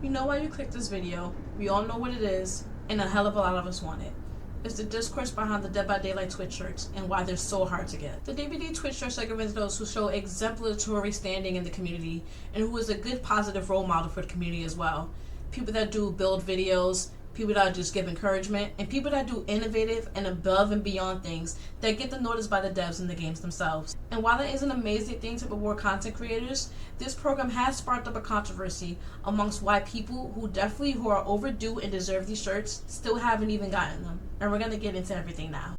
You know why you clicked this video, we all know what it is, and a hell of a lot of us want it. It's the discourse behind the Dead by Daylight Twitch shirts and why they're so hard to get. The DBD Twitch shirts recommends those who show exemplary standing in the community and who is a good positive role model for the community as well. People that do build videos, people that just give encouragement, and people that do innovative and above and beyond things that get the notice by the devs in the games themselves. And while that is an amazing thing to reward content creators, this program has sparked up a controversy amongst why people who are overdue and deserve these shirts still haven't even gotten them. And we're gonna get into everything now.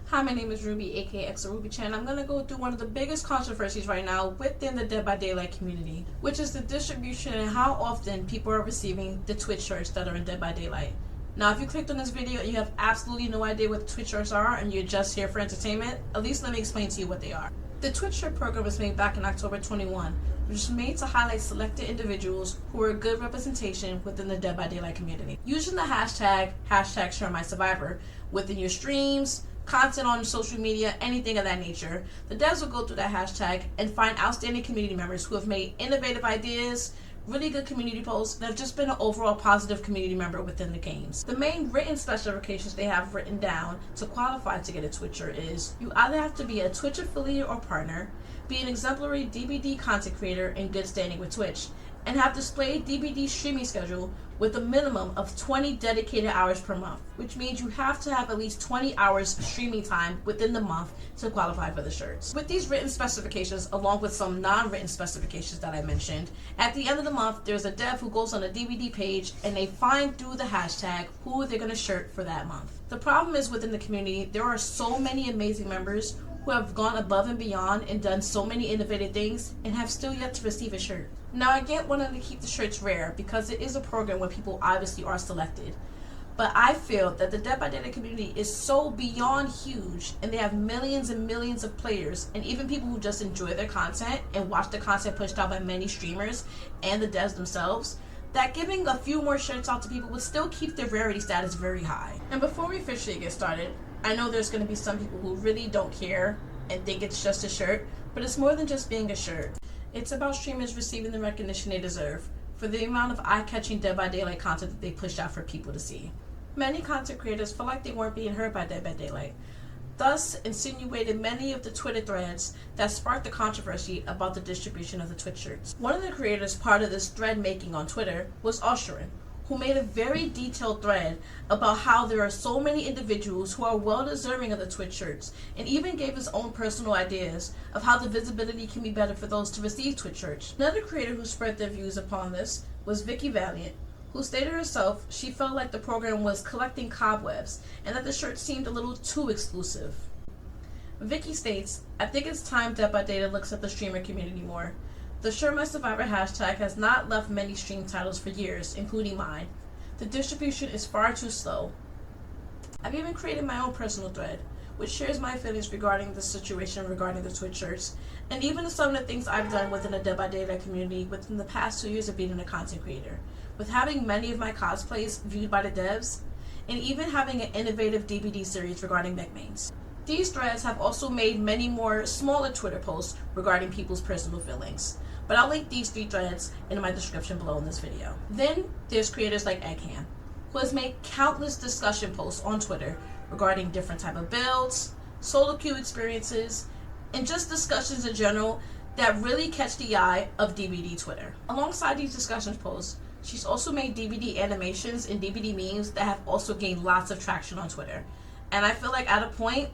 Hi, my name is Ruby, aka xorubychann. I'm going to go through one of the biggest controversies right now within the Dead by Daylight community, which is the distribution and how often people are receiving the Twitch shirts that are in Dead by Daylight. Now, if you clicked on this video and you have absolutely no idea what the Twitch shirts are and you're just here for entertainment, at least let me explain to you what they are. The Twitch shirt program was made back in October 21, which was made to highlight selected individuals who are a good representation within the Dead by Daylight community. Using the hashtag #ShareMySurvivor within your streams, content on social media, anything of that nature, the devs will go through that hashtag and find outstanding community members who have made innovative ideas, really good community posts, and have just been an overall positive community member within the games. The main written specifications they have written down to qualify to get a Twitcher is you either have to be a Twitch affiliate or partner, be an exemplary DBD content creator in good standing with Twitch, and have displayed DBD streaming schedule with a minimum of 20 dedicated hours per month, which means you have to have at least 20 hours streaming time within the month to qualify for the shirts. With these written specifications, along with some non-written specifications that I mentioned, at the end of the month, there's a dev who goes on a DBD page and they find through the hashtag who they're gonna shirt for that month. The problem is within the community, there are so many amazing members who have gone above and beyond and done so many innovative things and have still yet to receive a shirt. Now, I get wanting to keep the shirts rare because it is a program where people obviously are selected, but I feel that the Dead by Daylight community is so beyond huge and they have millions and millions of players and even people who just enjoy their content and watch the content pushed out by many streamers and the devs themselves, that giving a few more shirts out to people would still keep their rarity status very high. And before we officially get started, I know there's going to be some people who really don't care and think it's just a shirt, but it's more than just being a shirt. It's about streamers receiving the recognition they deserve for the amount of eye-catching Dead by Daylight content that they push out for people to see. Many content creators feel like they weren't being heard by Dead by Daylight, thus insinuated many of the Twitter threads that sparked the controversy about the distribution of the Twitch shirts. One of the creators part of this thread making on Twitter was Osuchin, who made a very detailed thread about how there are so many individuals who are well deserving of the Twitch shirts, and even gave his own personal ideas of how the visibility can be better for those to receive Twitch shirts. Another creator who spread their views upon this was Vickivaliant, who stated herself she felt like the program was collecting cobwebs and that the shirts seemed a little too exclusive. Vicki states, "I think it's time Dead by Daylight looks at the streamer community more. The #ShareMySurvivor hashtag has not left many stream titles for years, including mine. The distribution is far too slow." I've even created my own personal thread, which shares my feelings regarding the situation regarding the Twitch shirts, and even some of the things I've done within the Dead by Daylight community within the past 2 years of being a content creator, with having many of my cosplays viewed by the devs, and even having an innovative DBD series regarding mech mains. These threads have also made many more smaller Twitter posts regarding people's personal feelings, but I'll link these 3 threads in my description below in this video. Then there's creators like Egghamm, who has made countless discussion posts on Twitter regarding different type of builds, solo queue experiences, and just discussions in general that really catch the eye of DBD Twitter. Alongside these discussion posts, she's also made DBD animations and DBD memes that have also gained lots of traction on Twitter. And I feel like at a point,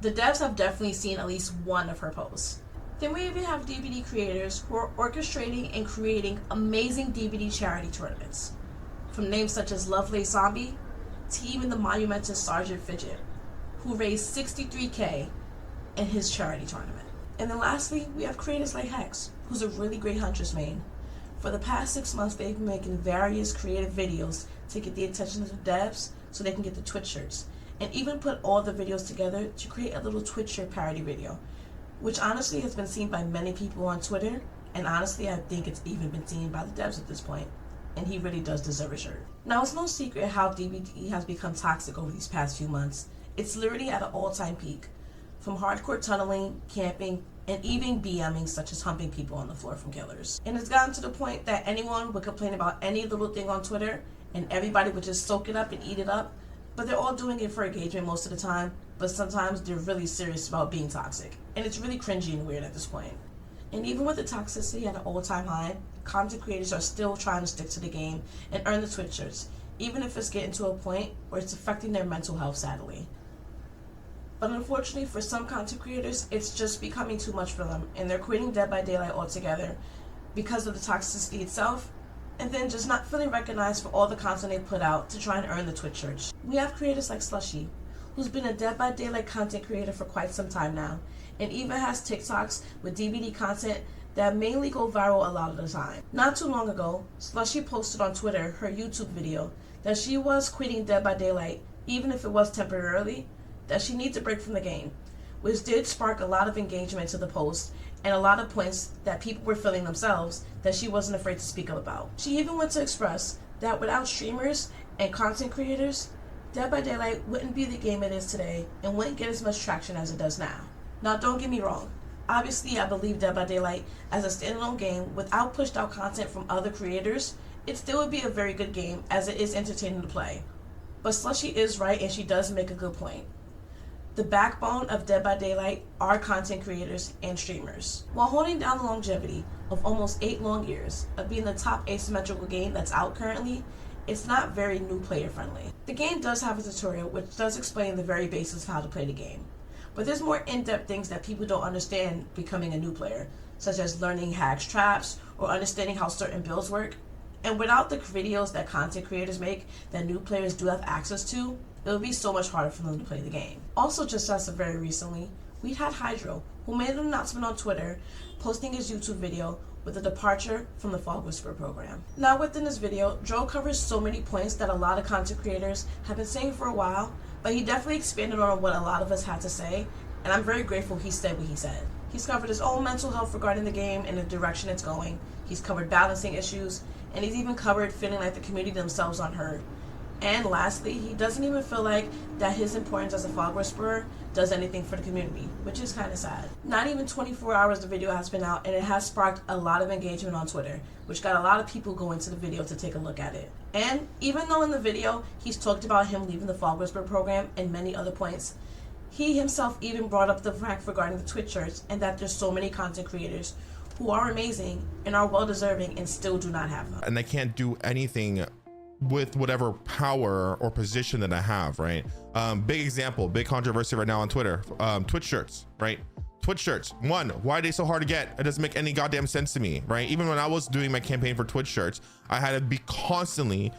the devs have definitely seen at least one of her posts. Then we even have DBD creators who are orchestrating and creating amazing DBD charity tournaments, from names such as lovelacezombie to even the monumental sgtfidget, who raised $63K in his charity tournament. And then lastly, we have creators like Hex, who's a really great Huntress main. For the past 6 months, they've been making various creative videos to get the attention of the devs so they can get the Twitch shirts, and even put all the videos together to create a little Twitch shirt parody video, which honestly has been seen by many people on Twitter, and honestly I think it's even been seen by the devs at this point, and he really does deserve a shirt. Now, it's no secret how DBD has become toxic over these past few months, It's literally at an all-time peak. From hardcore tunneling, camping, and even BMing, such as humping people on the floor from killers. And it's gotten to the point that anyone would complain about any little thing on Twitter, and everybody would just soak it up and eat it up. But they're all doing it for engagement most of the time, but sometimes they're really serious about being toxic. And it's really cringy and weird at this point. And even with the toxicity at an all-time high, content creators are still trying to stick to the game and earn the Twitch shirts, even if it's getting to a point where it's affecting their mental health, sadly. But unfortunately, for some content creators, it's just becoming too much for them, and they're quitting Dead by Daylight altogether because of the toxicity itself, and then just not feeling recognized for all the content they put out to try and earn the Twitch shirts. We have creators like Slushy, who's been a Dead by Daylight content creator for quite some time now, and even has TikToks with DBD content that mainly go viral a lot of the time. Not too long ago, Slushy posted on Twitter her YouTube video that she was quitting Dead by Daylight, even if it was temporarily, that she needs a break from the game, which did spark a lot of engagement to the post and a lot of points that people were feeling themselves that she wasn't afraid to speak up about. She even went to express that without streamers and content creators, Dead by Daylight wouldn't be the game it is today and wouldn't get as much traction as it does now. Now, don't get me wrong. Obviously, I believe Dead by Daylight as a standalone game without pushed out content from other creators, it still would be a very good game as it is entertaining to play. But Slushy is right, and she does make a good point. The backbone of Dead by Daylight are content creators and streamers. While holding down the longevity of almost 8 long years of being the top asymmetrical game that's out currently, it's not very new player friendly. The game does have a tutorial which does explain the very basics of how to play the game, but there's more in-depth things that people don't understand becoming a new player, such as learning hacks, traps, or understanding how certain builds work. And without the videos that content creators make that new players do have access to, it would be so much harder for them to play the game. Also, just as of very recently, we had Hydro, who made an announcement on Twitter, posting his YouTube video with a departure from the Fog Whisperer program. Now, within this video, Dro covers so many points that a lot of content creators have been saying for a while, but he definitely expanded on what a lot of us had to say, and I'm very grateful he said what he said. He's covered his own mental health regarding the game and the direction it's going. He's covered balancing issues, and he's even covered feeling like the community themselves aren't heard. And lastly, he doesn't even feel like that his importance as a Fog Whisperer does anything for the community, which is kind of sad. Not even 24 hours the video has been out, and it has sparked a lot of engagement on Twitter, which got a lot of people going to the video to take a look at it. And even though in the video he's talked about him leaving the Fog Whisperer program and many other points, he himself even brought up the fact regarding the Twitch shirts and that there's so many content creators who are amazing and are well deserving and still do not have them. And I can't do anything with whatever power or position that I have, right? Big example, big controversy right now on Twitter, Twitch shirts, right? Twitch shirts, one, why are they so hard to get? It doesn't make any goddamn sense to me, right? Even when I was doing my campaign for Twitch shirts, I had to be constantly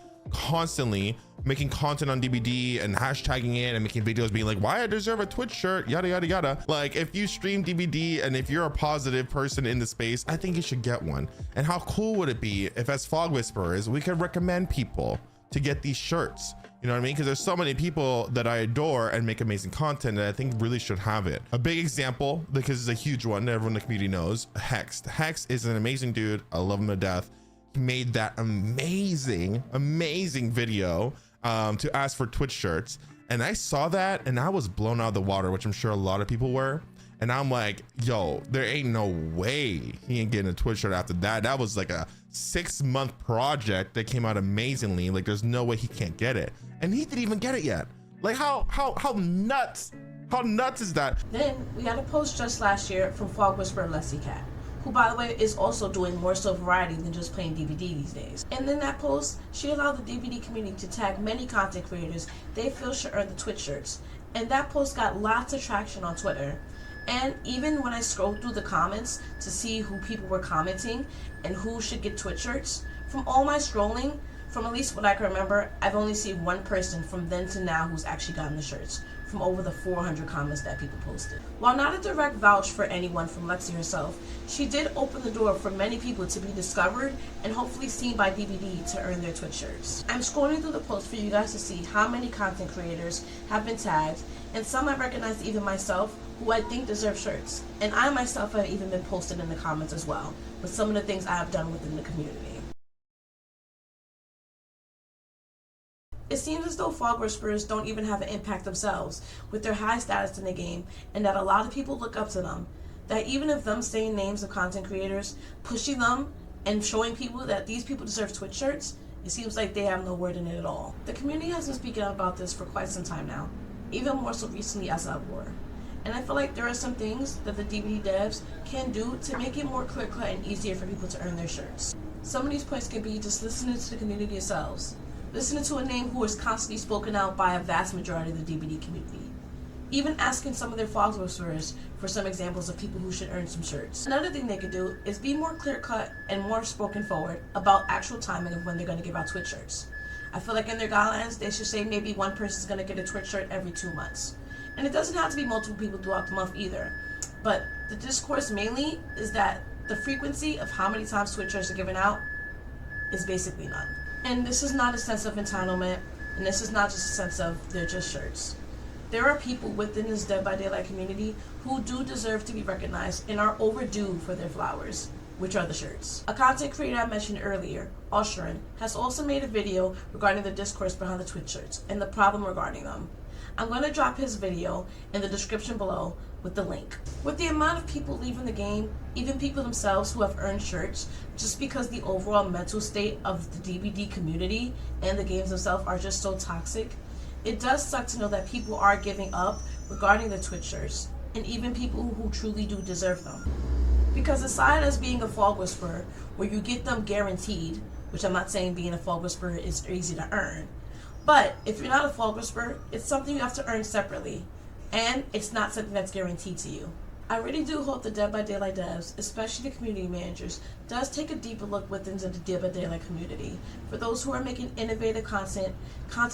making content on DBD and hashtagging it and making videos being like, why I deserve a Twitch shirt, yada yada yada. Like, if you stream DBD and if you're a positive person in the space, I think you should get one. And how cool would it be if, as Fog Whisperers, we could recommend people to get these shirts? You know what I mean? Because there's so many people that I adore and make amazing content that I think really should have it. A big example, because it's a huge one that everyone in the community knows, Hex is an amazing dude. I love him to death. He made that amazing video to ask for Twitch shirts, and I saw that and I was blown out of the water, which I'm sure a lot of people were. And I'm like, yo, there ain't no way he ain't getting a Twitch shirt after that. That was like a 6-month project that came out amazingly. Like, there's no way he can't get it, and he didn't even get it yet. Like, how nuts is that? Then we got a post just last year from Fog Whisperer Leslie Cat, who, by the way, is also doing more so variety than just playing DBD these days. And in that post, she allowed the DBD community to tag many content creators they feel should earn the Twitch shirts. And that post got lots of traction on Twitter. And even when I scrolled through the comments to see who people were commenting and who should get Twitch shirts, from all my scrolling, from at least what I can remember, I've only seen one person from then to now who's actually gotten the shirts, from over the 400 comments that people posted. While not a direct vouch for anyone from Lexi herself, she did open the door for many people to be discovered and hopefully seen by DBD to earn their Twitch shirts. I'm scrolling through the post for you guys to see how many content creators have been tagged, and some I recognize even myself, who I think deserve shirts. And I myself have even been posted in the comments as well, with some of the things I have done within the community. It seems as though fog whisperers don't even have an impact themselves with their high status in the game, and that a lot of people look up to them. That even if them saying names of content creators, pushing them, and showing people that these people deserve Twitch shirts, it seems like they have no word in it at all. The community has been speaking up about this for quite some time now, even more so recently as of war. And I feel like there are some things that the DBD devs can do to make it more clear-cut and easier for people to earn their shirts. Some of these points can be just listening to the community yourselves, listening to a name who is constantly spoken out by a vast majority of the DBD community, even asking some of their fog whisperers for some examples of people who should earn some shirts. Another thing they could do is be more clear-cut and more spoken forward about actual timing of when they're going to give out Twitch shirts. I feel like in their guidelines, they should say maybe one person's going to get a Twitch shirt every 2 months. And it doesn't have to be multiple people throughout the month either. But the discourse mainly is that the frequency of how many times Twitch shirts are given out is basically none. And this is not a sense of entitlement, and this is not just a sense of they're just shirts. There are people within this Dead by Daylight community who do deserve to be recognized and are overdue for their flowers, which are the shirts. A content creator I mentioned earlier, Osuchin, has also made a video regarding the discourse behind the Twitch shirts and the problem regarding them. I'm going to drop his video in the description below with the link. With the amount of people leaving the game, even people themselves who have earned shirts, just because the overall mental state of the DBD community and the games themselves are just so toxic, it does suck to know that people are giving up regarding the Twitch shirts, and even people who truly do deserve them. Because aside as being a fog whisperer, where you get them guaranteed, which I'm not saying being a fog whisperer is easy to earn, but if you're not a fog whisperer, it's something you have to earn separately, and it's not something that's guaranteed to you. I really do hope the Dead by Daylight devs, especially the community managers, does take a deeper look within the Dead by Daylight community for those who are making innovative content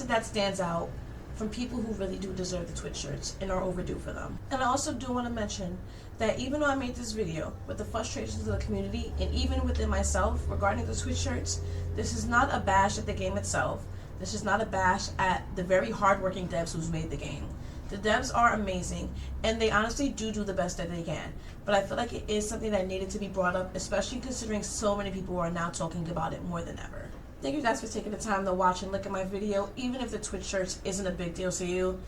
that stands out from people who really do deserve the Twitch shirts and are overdue for them. And I also do want to mention that even though I made this video with the frustrations of the community and even within myself regarding the Twitch shirts, this is not a bash at the game itself. This is not a bash at the very hardworking devs who's made the game. The devs are amazing, and they honestly do the best that they can. But I feel like it is something that needed to be brought up, especially considering so many people are now talking about it more than ever. Thank you guys for taking the time to watch and look at my video. Even if the Twitch shirts isn't a big deal to you,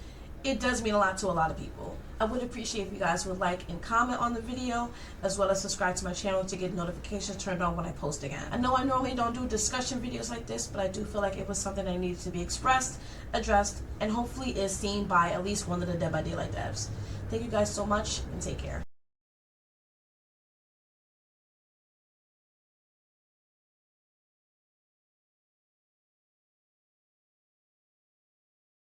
it does mean a lot to a lot of people. I would appreciate if you guys would like and comment on the video, as well as subscribe to my channel to get notifications turned on when I post again. I know I normally don't do discussion videos like this, but I do feel like it was something that needed to be expressed, addressed, and hopefully is seen by at least one of the Dead by Daylight devs. Thank you guys so much, and take care.